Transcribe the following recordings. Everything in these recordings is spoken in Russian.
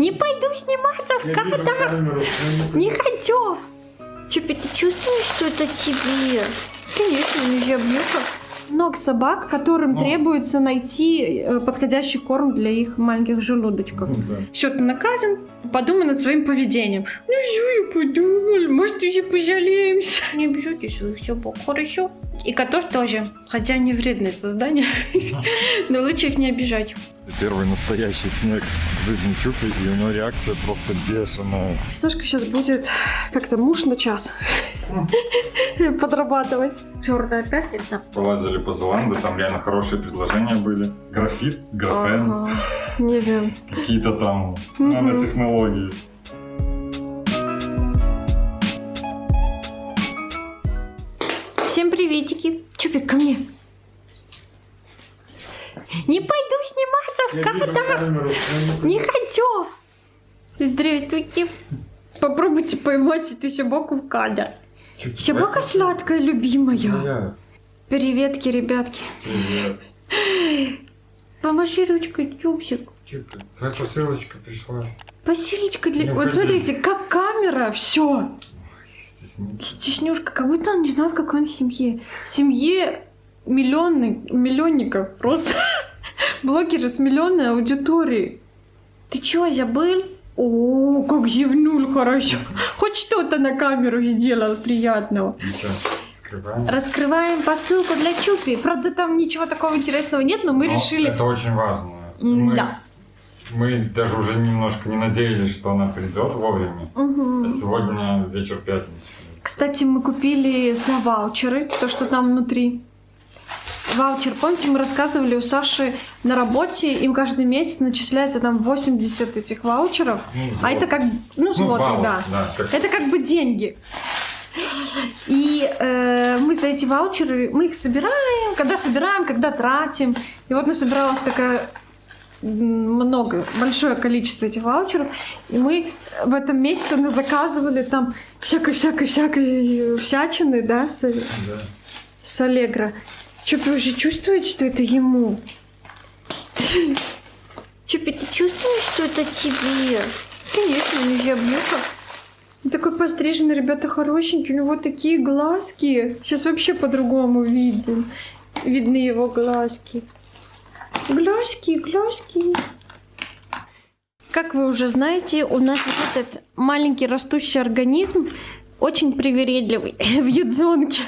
Не пойду сниматься в кадр. Не хочу. Чупи, ты чувствуешь, что это тебе? Конечно, не жабнюха. Много собак, которым требуется найти подходящий корм для их маленьких желудочков. Все, ты наказан, подумай над своим поведением. Ну что я подумала, может еще пожалеемся. Не обижайте своих собак, хорошо? И котов тоже, хотя они вредные создания, но лучше их не обижать. Первый настоящий снег в жизни Чупи, и у него реакция просто бешеная. Сашка сейчас будет как-то муж на час подрабатывать. Черная пятница. Полазили по Зеланду, там реально хорошие предложения были. Графит, графен, Не верю. какие-то там нанотехнологии. Всем приветики. Чупик, ко мне. Не пойду сниматься в кадр. Не хочу. Здравствуйте. Попробуйте поймать эту собаку в кадр. Собака сладкая, любимая. Приветки, ребятки. Привет. Помаши ручкой, Чупсик. Чупи, твоя посылочка пришла. Посылочка для... Ну, Вот ходи. смотрите, как камера, все. Стеснительно. Стеснюшка, как будто он не знал, в какой он семье. Семье миллионников. Просто блогеры с миллионной аудиторией. Ты чё, забыл? О, как зевнул хорошо. Хоть что-то на камеру сделал приятного. Сейчас скрываем. Раскрываем посылку для Чупи. Правда, там ничего такого интересного нет, но мы Но решили... это очень важно. Да. Мы даже уже немножко не надеялись, что она придет вовремя. Мгм. А сегодня вечер пятницы. Кстати, мы купили за ваучеры, то, что там внутри. Ваучер, помните, мы рассказывали, у Саши на работе им каждый месяц начисляется там 80 этих ваучеров. А это как, слоты, баллов, да. как... Это как бы деньги. И мы за эти ваучеры, мы их собираем, когда тратим. И вот насобиралось такое большое количество этих ваучеров. И мы в этом месяце заказывали там всякой всячины, да, с Аллегро. Чупи уже чувствует, что это ему? Чупи, ты чувствуешь, что это тебе? Конечно, не жабнюха. Он такой постриженный, ребята, хорошенький. У него такие глазки. Сейчас вообще по-другому видны его глазки. Глазки. Как вы уже знаете, у нас вот этот маленький растущий организм очень привередливый в ютзонке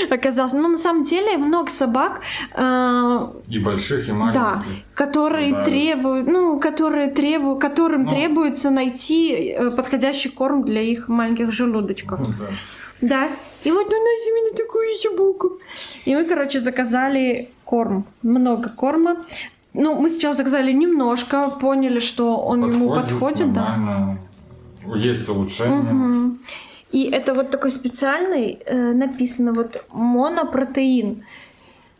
оказался. Но на самом деле много собак, И больших, и маленьких. да, которые которым требуется найти подходящий корм для их маленьких желудочков. Да. Да. И вот у нас именно такую собаку. И мы, короче, заказали корм. Много корма. Ну, мы сейчас заказали немножко, поняли, что он ему подходит, да. Нормально. Есть улучшение. Мгм. И это вот такой специальный, написано вот монопротеин.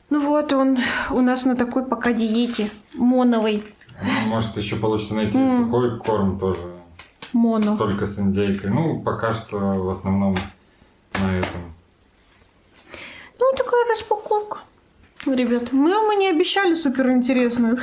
Ну вот он у нас на такой пока диете моновой. Может, еще получится найти сухой корм тоже. Моно. Только с индейкой. Ну, пока что в основном на этом. Ну, такая распаковка. Ребят, мы не обещали суперинтересную.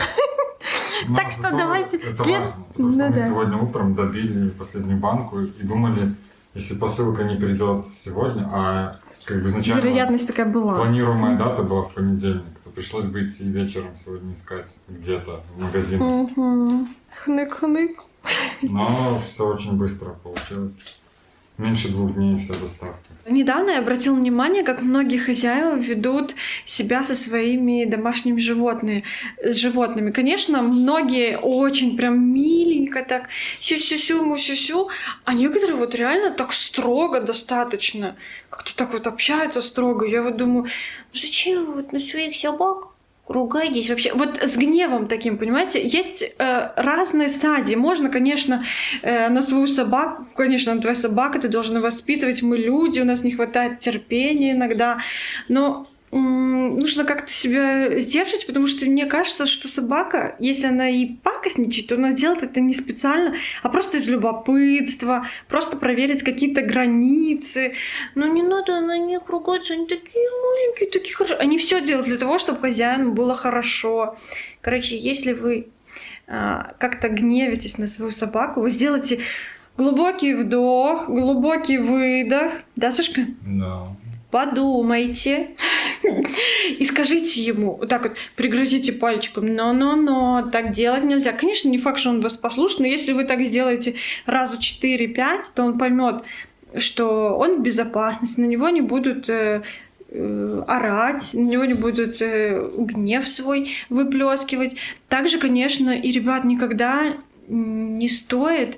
Но Так что зато давайте Это след- важно, потому что Ну мы да. сегодня утром добили последнюю банку и думали, если посылка не придет сегодня, а как бы изначально Вероятность такая была. планируемая дата была в понедельник, то пришлось бы идти вечером сегодня искать где-то в магазин. Угу. Хнык-хнык. Но все очень быстро получилось. Меньше 2 дней вся доставка. Недавно я обратила внимание, как многие хозяева ведут себя со своими домашними животными. Конечно, многие очень прям миленько так сю-сю-сю, а некоторые вот реально так строго достаточно. Как-то так вот общаются строго. Я вот думаю, ну зачем вы вот на своих собак ругаетесь вообще? Вот с гневом таким, понимаете? Есть разные стадии. Можно, конечно, на свою собаку, конечно, на твою собаку ты должен воспитывать. Мы люди, у нас не хватает терпения иногда. Но нужно как-то себя сдерживать, потому что мне кажется, что собака, если она и пакостничает, то она делает это не специально, а просто из любопытства, просто проверить какие-то границы. Но не надо на них ругаться, они такие маленькие, такие хорошие. Они все делают для того, чтобы хозяину было хорошо. Короче, если вы как-то гневитесь на свою собаку, вы сделаете глубокий вдох, глубокий выдох. Да, Сашка? Да. Подумайте и скажите ему, вот так вот, пригрозите пальчиком, но, так делать нельзя. Конечно, не факт, что он вас послушает, но если вы так сделаете раза 4-5, то он поймет, что он в безопасности, на него не будут орать, на него не будут гнев свой выплескивать. Также, конечно, и ребят, никогда не стоит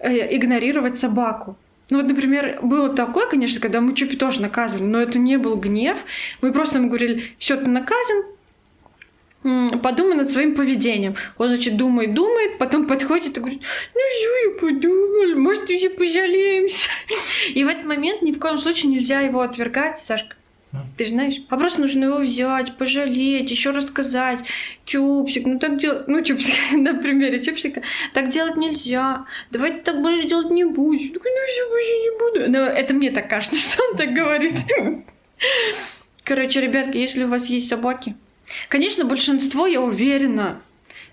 игнорировать собаку. Ну вот, например, было такое, конечно, когда мы Чупи тоже наказывали, но это не был гнев. Мы просто ему говорили: все, ты наказан, подумай над своим поведением. Он, значит, думает, потом подходит и говорит: ну что я подумал, может, еще пожалеемся. И в этот момент ни в коем случае нельзя его отвергать, Сашка. Ты же знаешь, а просто нужно его взять, пожалеть, еще рассказать. Чупсик, ну так делать, ну Чупсик, на примере Чупсика, так делать нельзя. Давай ты так больше делать не будешь. Ну все, больше не буду. Но это мне так кажется, что он так говорит. Короче, ребятки, если у вас есть собаки, конечно, большинство, я уверена,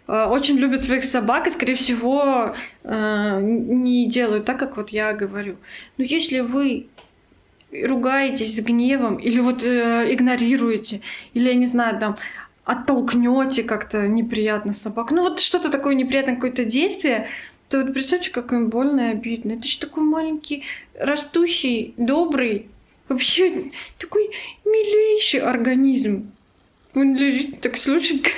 очень любят своих собак и, скорее всего, не делают так, как вот я говорю. Но если вы ругаетесь с гневом, или вот игнорируете, или, я не знаю, там, оттолкнете как-то неприятно собаку, ну вот что-то такое неприятное, какое-то действие, то вот представьте, как им больно и обидно. Это же такой маленький, растущий, добрый, вообще такой милейший организм. Он лежит, так слушает.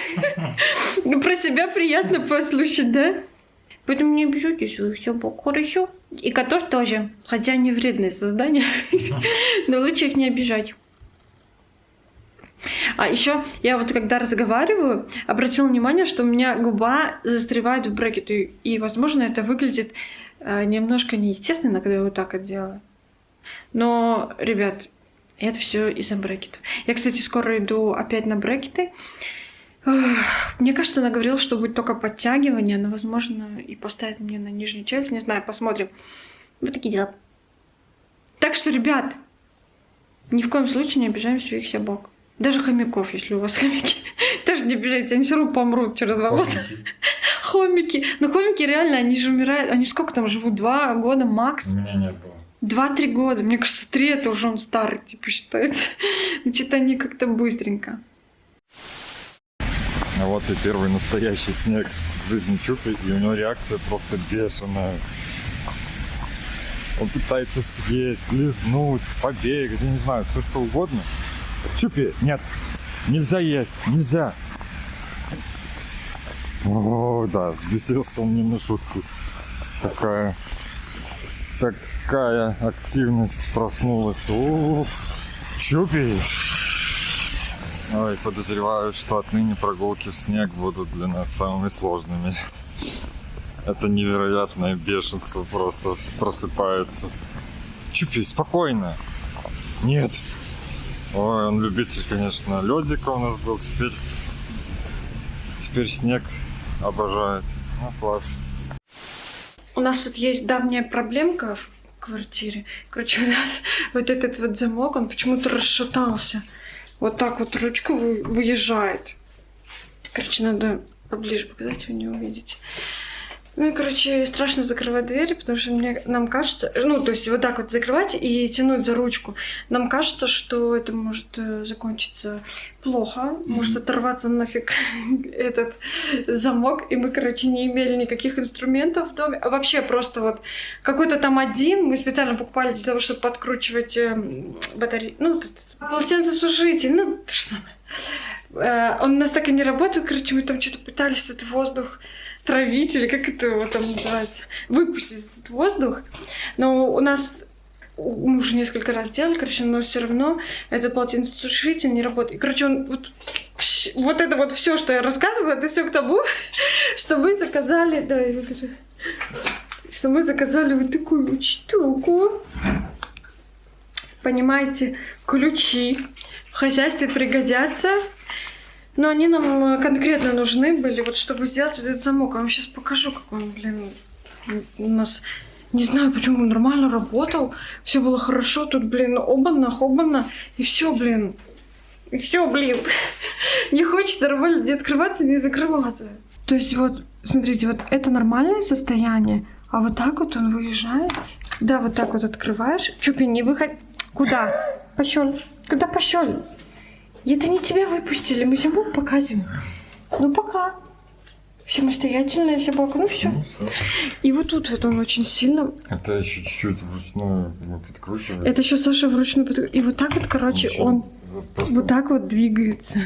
Ну, про себя приятно послушать, да? Поэтому не обижайтесь своих собак, хорошо? И котов тоже, хотя они вредные создания, но лучше их не обижать. А еще я вот когда разговариваю, обратила внимание, что у меня губа застревает в брекеты, и, возможно, это выглядит немножко неестественно, когда я вот так вот делаю. Но, ребят, это все из-за брекетов. Я, кстати, скоро иду опять на брекеты. Мне кажется, она говорила, что будет только подтягивание, но, возможно, и поставит мне на нижнюю челюсть. Не знаю, посмотрим. Вот такие дела. Так что, ребят, ни в коем случае не обижаем своих собак. Даже хомяков, если у вас хомяки. Тоже не обижайте, они все равно помрут через 2 года. Хомики. Но хомики реально, они же умирают. Они сколько там живут? 2 года макс? У меня не было. 2-3 года. Мне кажется, 3 это уже он старый, типа, считается. Значит, они как-то быстренько. А вот и первый настоящий снег в жизни Чупи, и у него реакция просто бешеная. Он пытается съесть, лизнуть, побегать, я не знаю, все что угодно. Чупи, нет, нельзя есть, нельзя. О, да, взбесился он не на шутку. Такая активность проснулась. О, Чупи. Ой, подозреваю, что отныне прогулки в снег будут для нас самыми сложными. Это невероятное бешенство просто просыпается. Чупи, спокойно. Нет. Ой, он любитель, конечно, лёдика у нас был. Теперь снег обожает. Ну, класс. У нас тут есть давняя проблемка в квартире. Короче, у нас вот этот вот замок, он почему-то расшатался. Вот так вот ручка выезжает. Короче, надо поближе показать, вы не увидите. Ну и, короче, страшно закрывать двери, потому что нам кажется... Ну, то есть вот так вот закрывать и тянуть за ручку. Нам кажется, что это может закончиться плохо. Может оторваться нафиг этот замок. И мы, короче, не имели никаких инструментов в доме. А вообще просто вот какой-то там один мы специально покупали для того, чтобы подкручивать батарею. Ну, полотенцесушитель. Ну, то же самое. Он у нас так и не работает. Короче, мы там что-то пытались этот воздух травить, или как это вот там называется, выпустить этот воздух. Но у нас, мы уже несколько раз делали, короче, но все равно этот полотенцесушитель не работает. И, короче, он вот это вот все, что я рассказывала, это все к тому, что мы заказали, да, я покажу, что мы заказали вот такую вот штуку. Понимаете, ключи в хозяйстве пригодятся. Но они нам конкретно нужны были, вот чтобы сделать вот этот замок. Я вам сейчас покажу, как он, блин, у нас... Не знаю, почему он нормально работал. Все было хорошо. Тут, блин, обана, и все, блин. И все, блин. Не хочет нормально не открываться, не закрываться. То есть вот, смотрите, вот это нормальное состояние, а вот так вот он выезжает. Да, вот так вот открываешь. Чупи, не выходи. Куда? Пошёл. Куда пошёл? Это не тебя выпустили, мы ему показываем. Ну пока. Самостоятельная собака, ну все. Ну, всё. И вот тут вот он очень сильно. Это еще чуть-чуть вручную как бы подкручивает. Это еще Саша вручную И вот так вот, короче, Ничего. он Просто вот так вот двигается.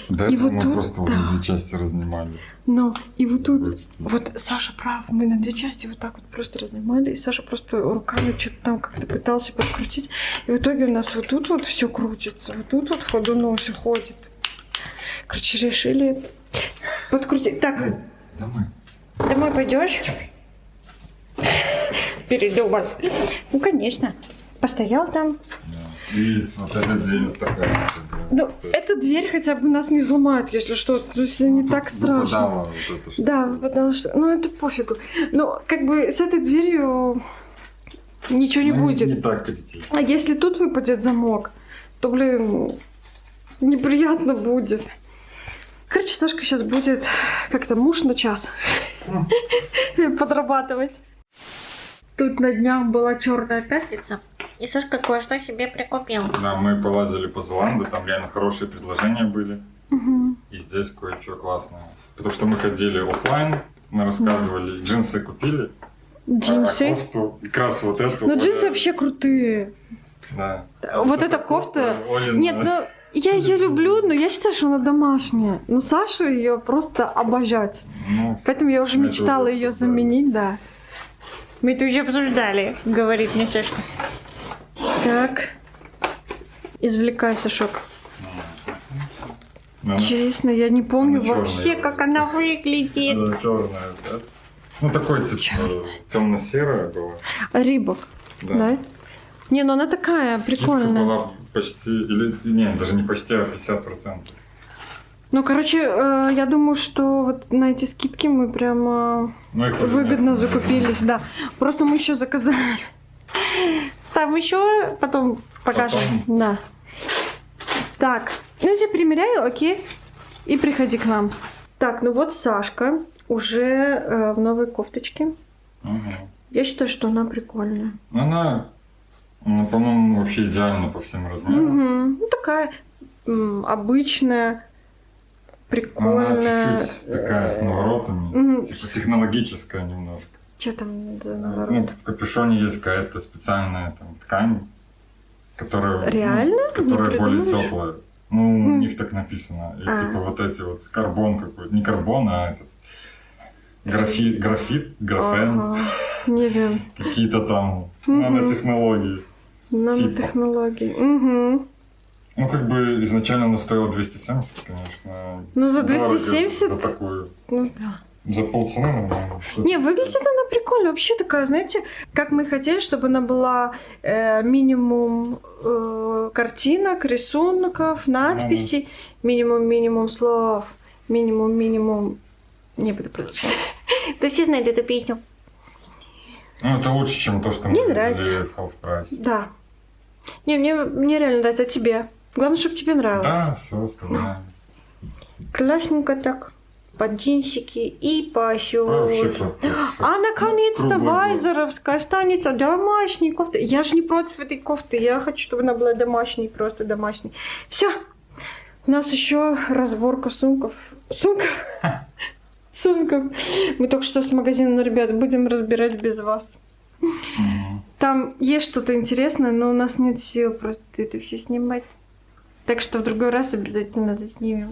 До и этого вот мы тут, просто да. на две части разнимали. Но и вот тут, Очень. вот Саша прав, мы на две части вот так вот просто разнимали, и Саша просто руками что-то там как-то пытался подкрутить. И в итоге у нас вот тут вот все крутится, вот тут вот ходуном все ходит. Короче, решили подкрутить. Так, Домой. домой пойдешь? Передумал. Ну, конечно. Постоял там. Да. И вот эта дверь вот такая. как бы, Ну, вот эта дверь хотя бы нас не взломает, если что. То есть не тут так страшно. выпадала вот эта штука. Да, потому что... Ну, это пофигу. Но как бы с этой дверью ничего не Ну, будет. Не так критично. А если тут выпадет замок, то, блин, неприятно будет. Короче, Сашка сейчас будет как-то муж на час подрабатывать. Тут на днях была Черная пятница, и Сашка кое-что себе прикупил. Да, мы полазили по Зеланду, там реально хорошие предложения были. Угу. И здесь кое-что классное. Потому что мы ходили оффлайн, мы рассказывали, джинсы купили, а Джинсы. кофту, как раз вот эту. Ну, джинсы более- вообще крутые. Да. Вот эта кофта... Олина. Нет, ну, я ее люблю, но я считаю, что она домашняя. Ну, Саша ее просто обожать. Ну, Поэтому я уже Мы мечтала тоже ее обсуждали. заменить, да. Мы это уже обсуждали, говорит мне Сашка. Так. Извлекай, Сашок. ну, Честно, я не помню Она чёрная вообще, вроде. как она выглядит. да, черная, да? Ну, такой типа темно-серая была. Рибок, да? Не, ну она такая, Скидка прикольная. была почти, или, не, даже не почти, а 50%. Ну, короче, я думаю, что вот на эти скидки мы прямо Ну, их уже выгодно нет. закупились, да. Просто мы еще заказали. Там еще потом покажем. Потом. Да. Так, ну я примеряю, окей. И приходи к нам. Так, ну вот Сашка уже в новой кофточке. Ага. Я считаю, что она прикольная. Она, по-моему, вообще идеальна по всем размерам. Мгм. Ну такая обычная, прикольная. Она чуть-чуть такая с наворотами, Мгм. типа технологическая немножко. Что там за Ну, наворот? в капюшоне есть какая-то специальная там ткань, которая, Реально? ну, которая Не более придумаешь? теплая. Ну, у Хм. них так написано. И А. типа вот эти вот карбон какой-то. Не карбон, а этот графит, графен, Ага. Не знаю. какие-то там Мгм. нанотехнологии. Нанотехнологии. Угу. Ну, как бы изначально она стоила 270, конечно. Ну, за Дорого 270? За такую. Ну да. За полцены, наверное. Не, выглядит она прикольно. Вообще такая, знаете, как мы хотели, чтобы она была минимум картинок, рисунков, надписей, минимум слов, минимум. Не буду продолжать. Ты все знают эту песню. Ну, это лучше, чем то, что мы Мне видели нравится. в Half Price. Да. Не, мне реально нравится. А тебе? Главное, чтобы тебе нравилось. Да, все остальное. Классненько так. Под джинсики и по Вообще щёлке. просто. А наконец-то Круглый год. вайзеровская останется домашней кофты. Я же не против этой кофты. Я хочу, чтобы она была домашней, просто домашней. Все. У нас еще разборка сумков. Сумков. Мы только что с магазином, ребят, будем разбирать без вас. Мгм. Там есть что-то интересное, но у нас нет сил просто это все снимать. Так что в другой раз обязательно заснимем.